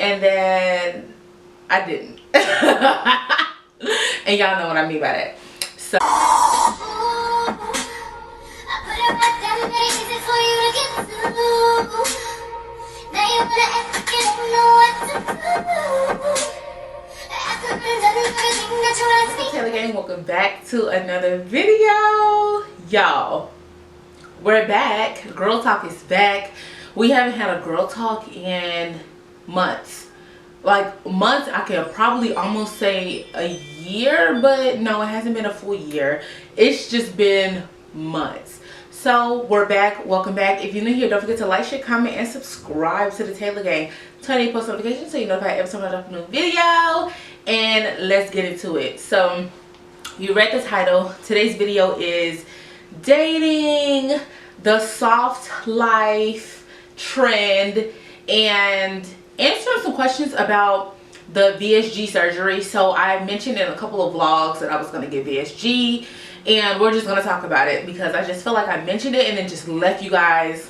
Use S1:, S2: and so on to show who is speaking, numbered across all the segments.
S1: and then I didn't. And y'all know what I mean by that. So Taylor Gang, welcome back to another video. Y'all, we're back. Girl talk is back. We haven't had a girl talk in months. Like months, I can probably almost say a year, but no, it hasn't been a full year. It's just been months. So we're back. Welcome back. If you're new here, don't forget to like, share, comment, and subscribe to the Taylor Gang. Turn on post notifications so you know if I ever drop a new video. And let's get into it. So you read the title. Today's video is dating, the soft life trend, and answering some questions about the VSG surgery. So I mentioned in a couple of vlogs that I was going to get VSG, and we're just going to talk about it because I just feel like I mentioned it and then just left you guys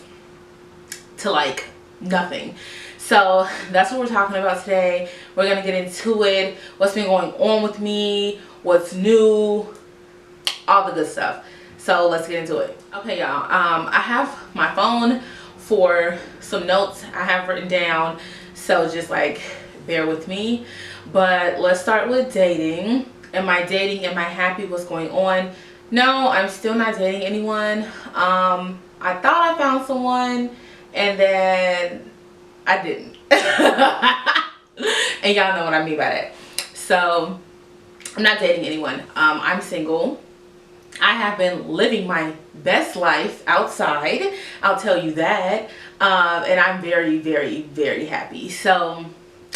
S1: to like nothing. So that's what we're talking about today. We're going to get into it, what's been going on with me, what's new, all the good stuff. So let's get into it. Okay, y'all, I have my phone for some notes I have written down, so just like bear with me. But let's start with dating. Am I dating? Am I happy? What's going on? No, I'm still not dating anyone. I thought I found someone and then I didn't. And y'all know what I mean by that. So I'm not dating anyone. I'm single. I have been living my best life outside, I'll tell you that, and I'm very, very, very happy. So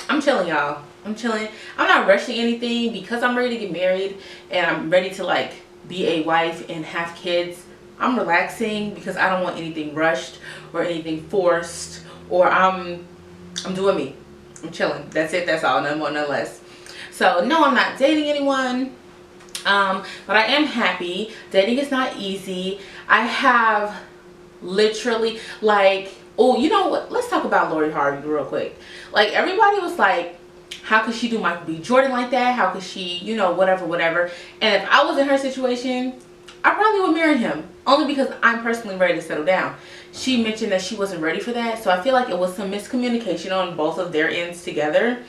S1: I'm chilling, y'all. I'm chilling. I'm not rushing anything because I'm ready to get married and I'm ready to like be a wife and have kids. I'm relaxing because I don't want anything rushed or anything forced, or I'm doing me. I'm chilling. That's it. That's all. None more, none less. So no, I'm not dating anyone. But I am happy. Dating is not easy. I have literally like, oh, you know what? Let's talk about Laurie Harvey real quick. Like everybody was like, how could she do Michael B. Jordan like that? How could she, you know, whatever, whatever. And if I was in her situation, I probably would marry him. Only because I'm personally ready to settle down. She mentioned that she wasn't ready for that. So I feel like it was some miscommunication on both of their ends together.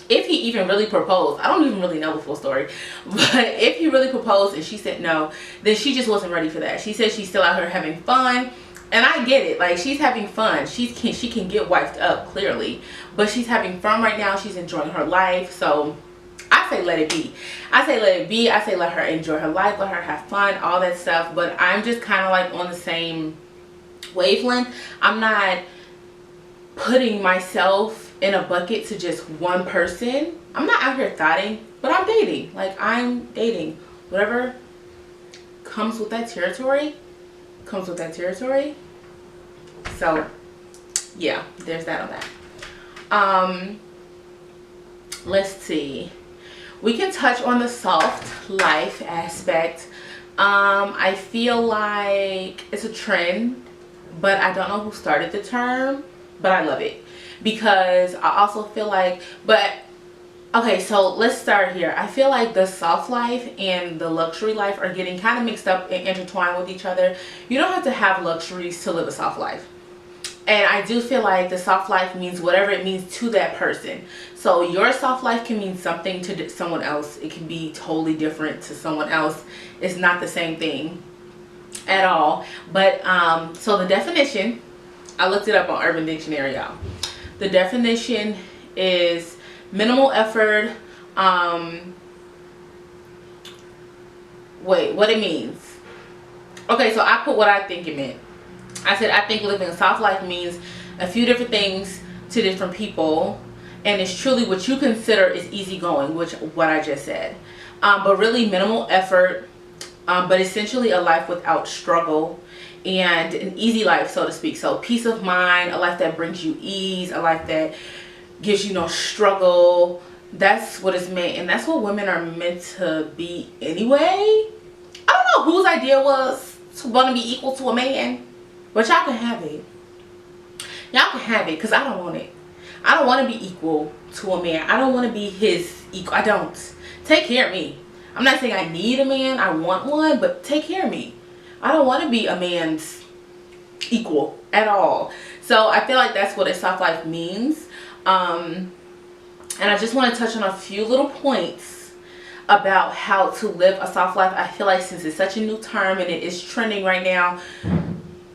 S1: If he even really proposed, I don't even really know the full story, but if he really proposed and she said no, then she just wasn't ready for that. She said she's still out here having fun, and I get it. Like, she's having fun. She can get wiped up, clearly, but she's having fun right now. She's enjoying her life. So I say let it be. I say let it be. I say let her enjoy her life, let her have fun, all that stuff. But I'm just kind of like on the same wavelength. I'm not putting myself in a bucket to just one person. I'm not out here thotting, but I'm dating. Like, I'm dating. Whatever comes with that territory comes with that territory. So yeah, there's that on that. Let's see, we can touch on the soft life aspect. I feel like it's a trend, but I don't know who started the term, but I love it. Because I also feel like, but okay, so let's start here. I feel like the soft life and the luxury life are getting kind of mixed up and intertwined with each other. You don't have to have luxuries to live a soft life. And I do feel like the soft life means whatever it means to that person. So your soft life can mean something to someone else. It can be totally different to someone else. It's not the same thing at all. But so the definition, I looked it up on Urban Dictionary, y'all. The definition is minimal effort. Wait, what it means? Okay, so I put what I think it meant. I said I think living a soft life means a few different things to different people, and it's truly what you consider is easygoing, which what I just said. But really minimal effort, but essentially a life without struggle, and an easy life, so to speak. So peace of mind, a life that brings you ease, a life that gives you no struggle. That's what it's meant, and that's what women are meant to be anyway. I don't know whose idea was to want to be equal to a man, but y'all can have it. Y'all can have it, because I don't want it. I don't want to be equal to a man. I don't want to be his equal. I don't. Take care of me. I'm not saying I need a man. I want one, but take care of me. I don't want to be a man's equal at all. So I feel like that's what a soft life means. And I just want to touch on a few little points about how to live a soft life. I feel like since it's such a new term and it is trending right now,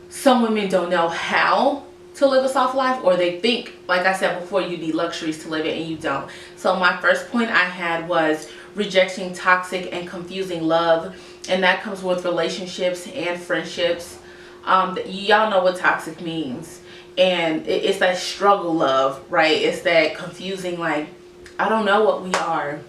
S1: some women don't know how to live a soft life, or they think, like I said before, you need luxuries to live it and you don't. So my first point I had was rejecting toxic and confusing love, and that comes with relationships and friendships. Y'all know what toxic means, and it's that struggle love, right? It's that confusing, like, I don't know what we are.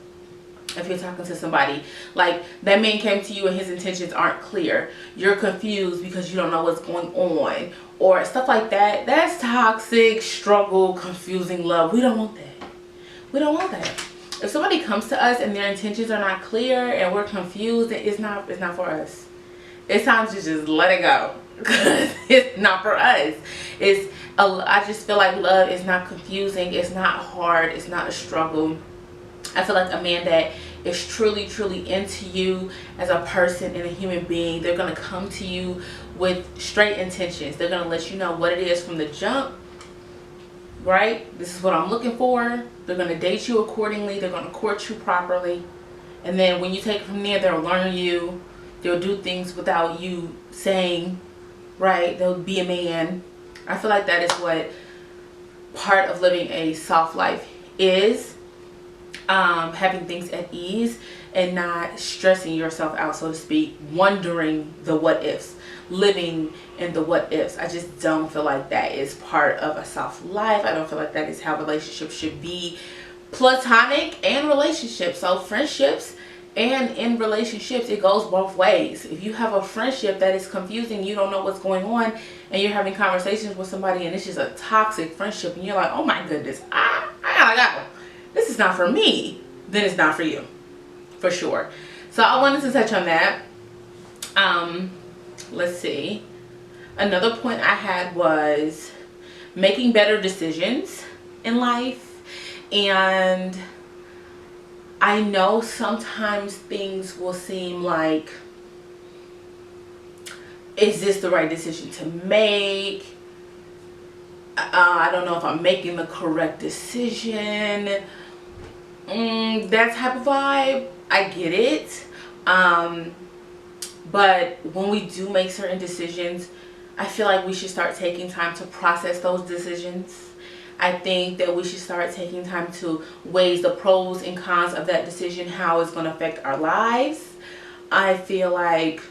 S1: If you're talking to somebody, like that man came to you and his intentions aren't clear, you're confused because you don't know what's going on, or stuff like that. That's toxic, struggle, confusing love. We don't want that. We don't want that. If somebody comes to us and their intentions are not clear and we're confused, it's not for us. It's time to just let it go, because it's not for us. I just feel like love is not confusing. It's not hard. It's not a struggle. I feel like a man that is truly into you as a person and a human being, they're going to come to you with straight intentions. They're going to let you know what it is from the jump, right? This is what I'm looking for. They're going to date you accordingly. They're going to court you properly. And then when you take it from there, they'll learn you. They'll do things without you saying, right? They'll be a man. I feel like that is what part of living a soft life is. Having things at ease and not stressing yourself out, so to speak, wondering the what ifs, living in the what ifs. I just don't feel like that is part of a soft life. I don't feel like that is how relationships should be, platonic and relationships. So friendships and in relationships, it goes both ways. If you have a friendship that is confusing, you don't know what's going on, and you're having conversations with somebody and it's just a toxic friendship and you're like, oh my goodness, I gotta go. This is not for me, then it's not for you, for sure. So I wanted to touch on that. Let's see. Another point I had was making better decisions in life. And I know sometimes things will seem like, is this the right decision to make? I don't know if I'm making the correct decision. That type of vibe, I get it. But when we do make certain decisions, I feel like we should start taking time to process those decisions. I think that we should start taking time to weigh the pros and cons of that decision, how it's going to affect our lives. I feel like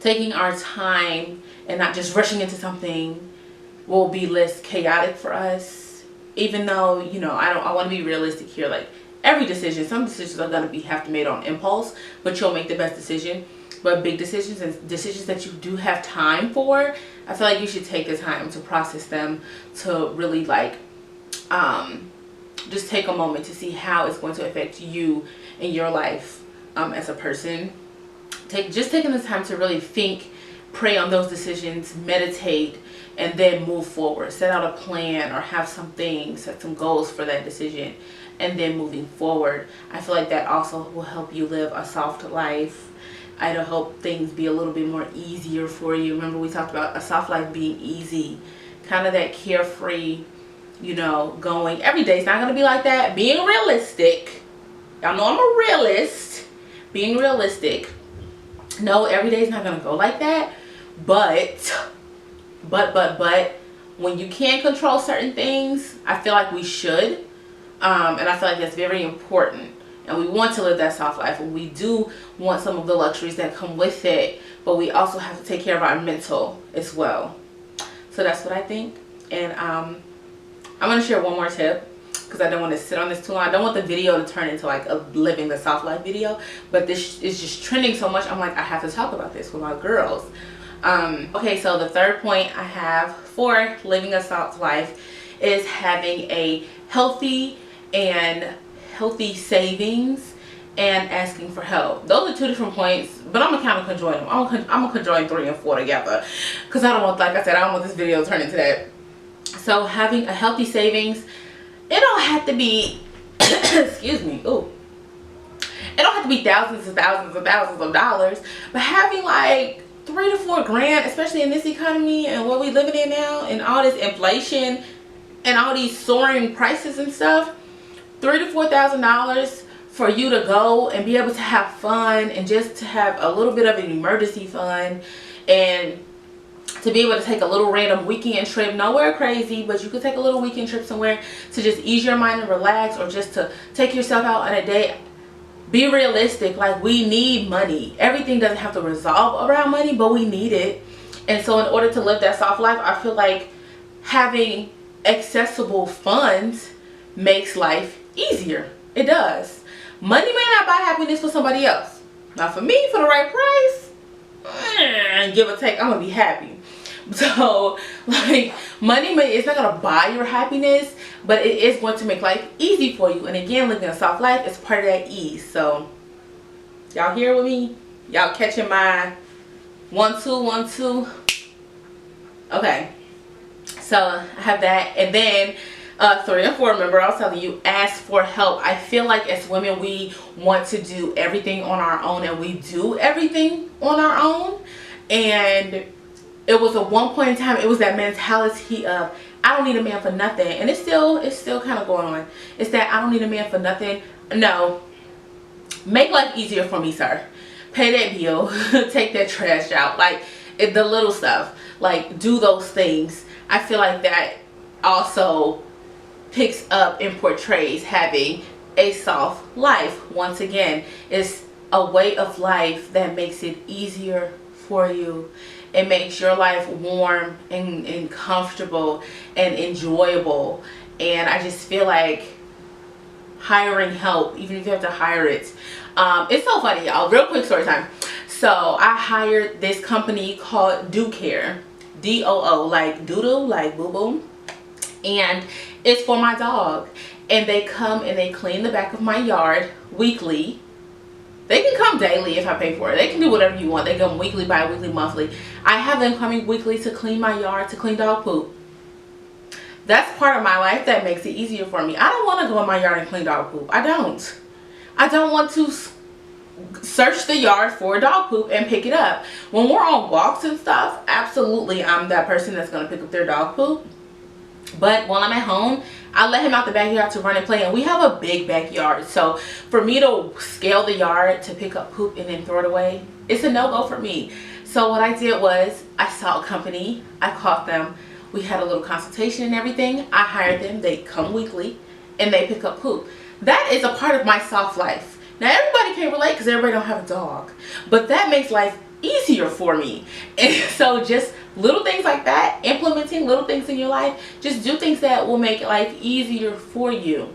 S1: taking our time and not just rushing into something will be less chaotic for us. Even though, you know, I want to be realistic here. Like every decision, some decisions are going to have to be made on impulse, but you'll make the best decision. But big decisions and decisions that you do have time for, I feel like you should take the time to process them, to really like just take a moment to see how it's going to affect you in your life as a person. Just taking the time to really think, pray on those decisions, meditate, and then move forward. Set out a plan or have set some goals for that decision, and then moving forward. I feel like that also will help you live a soft life. It'll help things be a little bit more easier for you. Remember, we talked about a soft life being easy, kind of that carefree, you know, going. Every day it's not going to be like that. Being realistic. Y'all know I'm a realist. Being realistic. No, every day is not going to go like that. But when you can control certain things, I feel like we should. And I feel like that's very important. And we want to live that soft life, and we do want some of the luxuries that come with it, but we also have to take care of our mental as well. So that's what I think. And I'm going to share one more tip, because I don't want to sit on this too long. I don't want the video to turn into like a living the soft life video, but this is just trending so much. I'm like, I have to talk about this with my girls. Okay, so the third point I have for living a soft life is having a healthy savings and asking for help. Those are two different points, but I'm gonna kind of conjoin them. I'm gonna conjoin 3 and 4 together, because I don't want, like I said, I don't want this video to turn into that. So having a healthy savings, it don't have to be excuse me, ooh, it don't have to be thousands and thousands and thousands of dollars, but having like 3 to 4 grand, especially in this economy and what we living in now, and all this inflation and all these soaring prices and stuff, $3,000 to $4,000 for you to go and be able to have fun and just to have a little bit of an emergency fund, and to be able to take a little random weekend trip, nowhere crazy, but you could take a little weekend trip somewhere to just ease your mind and relax, or just to take yourself out on a date. Be realistic. Like, we need money. Everything doesn't have to resolve around money, but we need it. And so in order to live that soft life, I feel like having accessible funds makes life easier. It does. Money may not buy happiness for somebody else. Now for me, for the right price, give or take, I'm gonna be happy. So like, money it's not gonna buy your happiness, but it is going to make life easy for you. And again, living a soft life is part of that ease. So y'all here with me? Y'all catching my 1 2 1 2? Okay, so I have that. And then 3 and 4, remember I was telling you, ask for help. I feel like as women, we want to do everything on our own, and we do everything on our own. And it was at one point in time, it was that mentality of, I don't need a man for nothing. And it's still kind of going on. It's that I don't need a man for nothing. No, make life easier for me, sir. Pay that bill, take that trash out, like the little stuff, like do those things. I feel like that also picks up and portrays having a soft life. Once again, it's a way of life that makes it easier for you. It makes your life warm and comfortable and enjoyable. And I just feel like hiring help, even if you have to hire it, it's so funny, y'all. Real quick story time. So I hired this company called 𝗕𝗨𝗦𝗦, DOO, like doodle, like boo boo, and it's for my dog. And they come and they clean the back of my yard weekly. They can come daily if I pay for it. They can do whatever you want. They come weekly, bi-weekly, monthly. I have them coming weekly to clean my yard, to clean dog poop. That's part of my life that makes it easier for me. I don't want to go in my yard and clean dog poop. I don't. I don't want to search the yard for dog poop and pick it up. When we're on walks and stuff, absolutely I'm that person that's going to pick up their dog poop. But while I'm at home, I let him out the backyard to run and play, and we have a big backyard. So for me to scale the yard to pick up poop and then throw it away, it's a no-go for me. So what I did was, I saw a company, I called them, we had a little consultation and everything. I hired them, they come weekly, and they pick up poop. That is a part of my soft life. Now everybody can't relate because everybody don't have a dog, but that makes life easier for me. And so just little things like that, implementing little things in your life, just do things that will make life easier for you,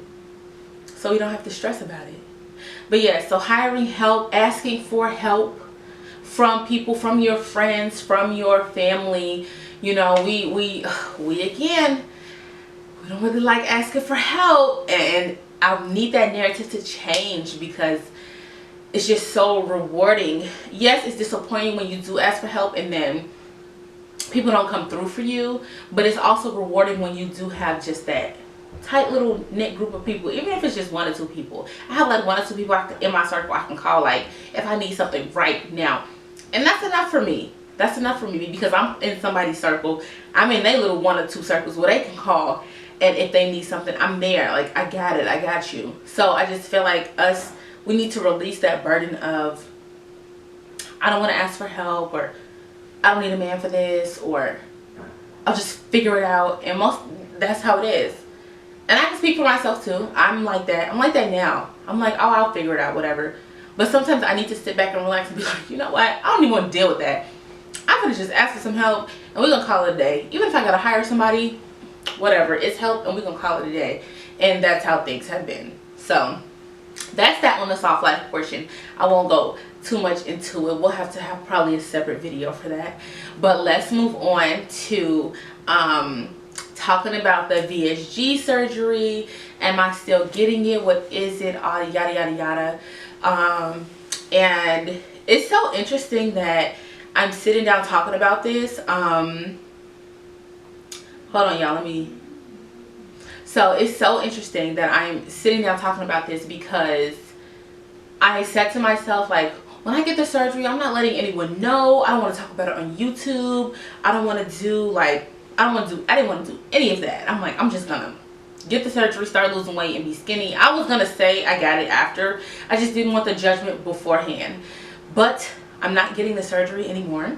S1: so you don't have to stress about it. But yeah, so hiring help, asking for help from people, from your friends, from your family. You know, we again, we don't really like asking for help, and I need that narrative to change, because it's just so rewarding. Yes, it's disappointing when you do ask for help and then people don't come through for you, but it's also rewarding when you do have just that tight little knit group of people, even if it's just 1 or 2 people. I have like 1 or 2 people in my circle I can call, like if I need something right now, and that's enough for me. That's enough for me, because I'm in somebody's circle. I'm in their little 1 or 2 circles where they can call, and if they need something, I'm there. Like, I got it, I got you. So I just feel like we need to release that burden of, I don't want to ask for help, or I don't need a man for this, or I'll just figure it out. And that's how it is. And I can speak for myself too. I'm like that. I'm like that now. I'm like, oh, I'll figure it out, whatever. But sometimes I need to sit back and relax and be like, you know what? I don't even want to deal with that. I'm going to just ask for some help, and we're going to call it a day. Even if I got to hire somebody, whatever, it's help, and we're going to call it a day. And that's how things have been. So that's that on the soft life portion. I won't go too much into it. We'll have to have probably a separate video for that. But let's move on to talking about the VSG surgery. Am I still getting it? What is it? All yada yada yada. And it's so interesting that I'm sitting down talking about this. Hold hold on y'all, let me. So it's so interesting that I'm sitting down talking about this, because I said to myself, like, when I get the surgery, I'm not letting anyone know. I don't want to talk about it on YouTube. I don't want to do like, I didn't want to do any of that. I'm like, I'm just gonna get the surgery, start losing weight, and be skinny. I was gonna say I got it after. I just didn't want the judgment beforehand. But I'm not getting the surgery anymore.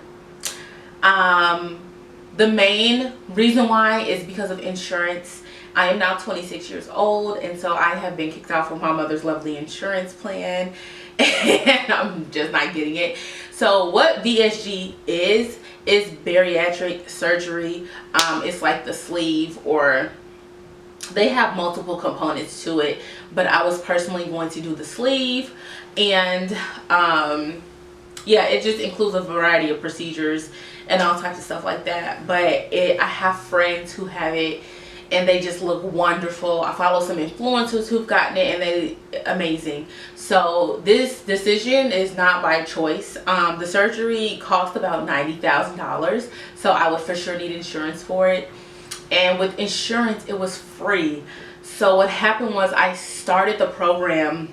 S1: The main reason why is because of insurance. I am now 26 years old, and so I have been kicked out from my mother's lovely insurance plan, and I'm just not getting it. So what VSG is bariatric surgery. It's like the sleeve, or they have multiple components to it, but I was personally going to do the sleeve. And yeah, it just includes a variety of procedures and all types of stuff like that. But I have friends who have it, and they just look wonderful. I follow some influencers who've gotten it, and they amazing. So this decision is not by choice. The surgery cost about $90,000, so I would for sure need insurance for it. And with insurance, it was free. So what happened was, I started the program,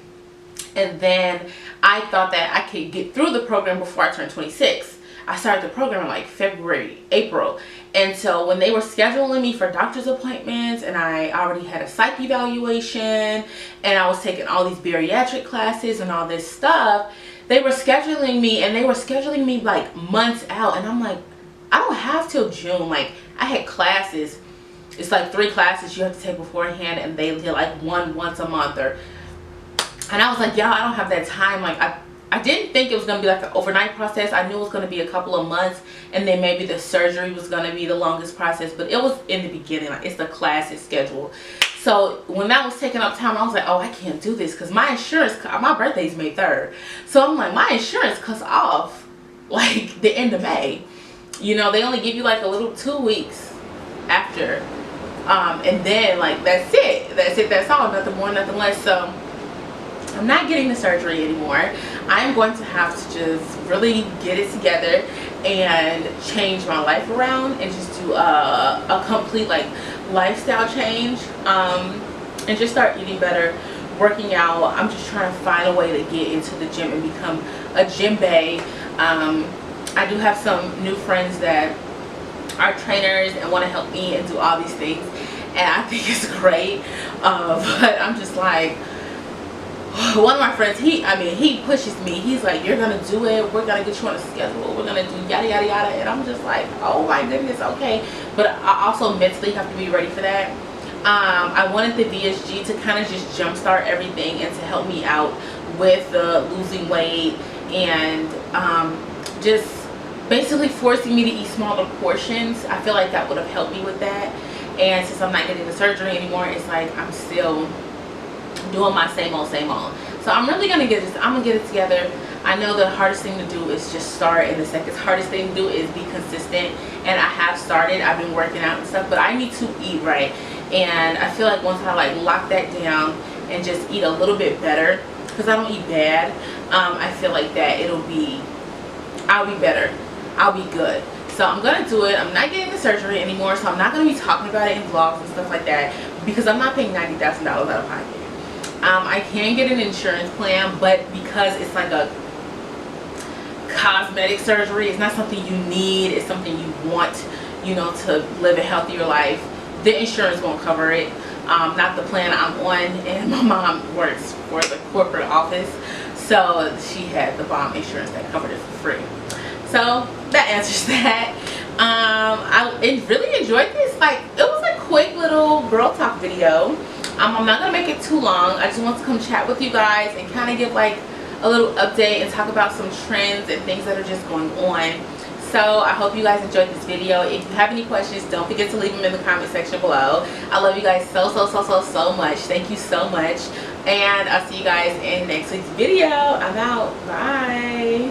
S1: and then I thought that I could get through the program before I turned 26. I started the program in like February, April. And so when they were scheduling me for doctor's appointments, and I already had a psych evaluation, and I was taking all these bariatric classes and all this stuff, they were scheduling me, and they were scheduling me like months out. And I'm like, I don't have till June. Like, I had classes. It's like 3 classes you have to take beforehand, and they did like once a month. And I was like, y'all, I don't have that time. Like, I didn't think it was going to be like an overnight process. I knew it was going to be a couple of months, and then maybe the surgery was going to be the longest process. But it was in the beginning. Like, it's the classes schedule. So when that was taking up time, I was like, oh, I can't do this, because my insurance, my birthday's May 3rd. So I'm like, my insurance cuts off like the end of May. You know, they only give you like a little 2 weeks after. And then like, that's it. That's all. Nothing more, nothing less. So I'm not getting the surgery anymore. I'm going to have to just really get it together and change my life around, and just do a complete like lifestyle change, and just start eating better, working out. I'm just trying to find a way to get into the gym and become a gym bae. I do have some new friends that are trainers and want to help me and do all these things, and I think it's great. But I'm just like, one of my friends, he pushes me. He's like, you're gonna do it, we're gonna get you on a schedule, we're gonna do yada yada yada. And I'm just like, oh my goodness, okay. But I also mentally have to be ready for that. I wanted the VSG to kind of just jumpstart everything, and to help me out with losing weight, and just basically forcing me to eat smaller portions. I feel like that would have helped me with that. And since I'm not getting the surgery anymore, it's like I'm still doing my same old. So I'm really gonna get this. I'm gonna get it together. I know the hardest thing to do is just start, and the second hardest thing to do is be consistent. And I have started. I've been working out and stuff, but I need to eat right. And I feel like once I like lock that down and just eat a little bit better, because I don't eat bad, I feel like that I'll be better. I'll be good. So I'm gonna do it. I'm not getting the surgery anymore, so I'm not gonna be talking about it in vlogs and stuff like that, because I'm not paying $90,000 out of pocket. I can get an insurance plan, but because it's like a cosmetic surgery, it's not something you need, it's something you want, you know, to live a healthier life, the insurance won't cover it. Not the plan I'm on, and my mom works for the corporate office, so she had the bomb insurance that covered it for free. So that answers that. I really enjoyed this. Like, it was a quick little girl talk video. I'm not gonna make it too long. I just want to come chat with you guys and kind of give like a little update and talk about some trends and things that are just going on. So I hope you guys enjoyed this video. If you have any questions, don't forget to leave them in the comment section below. I love you guys so much. Thank you so much, and I'll see you guys in next week's video. I'm out. Bye.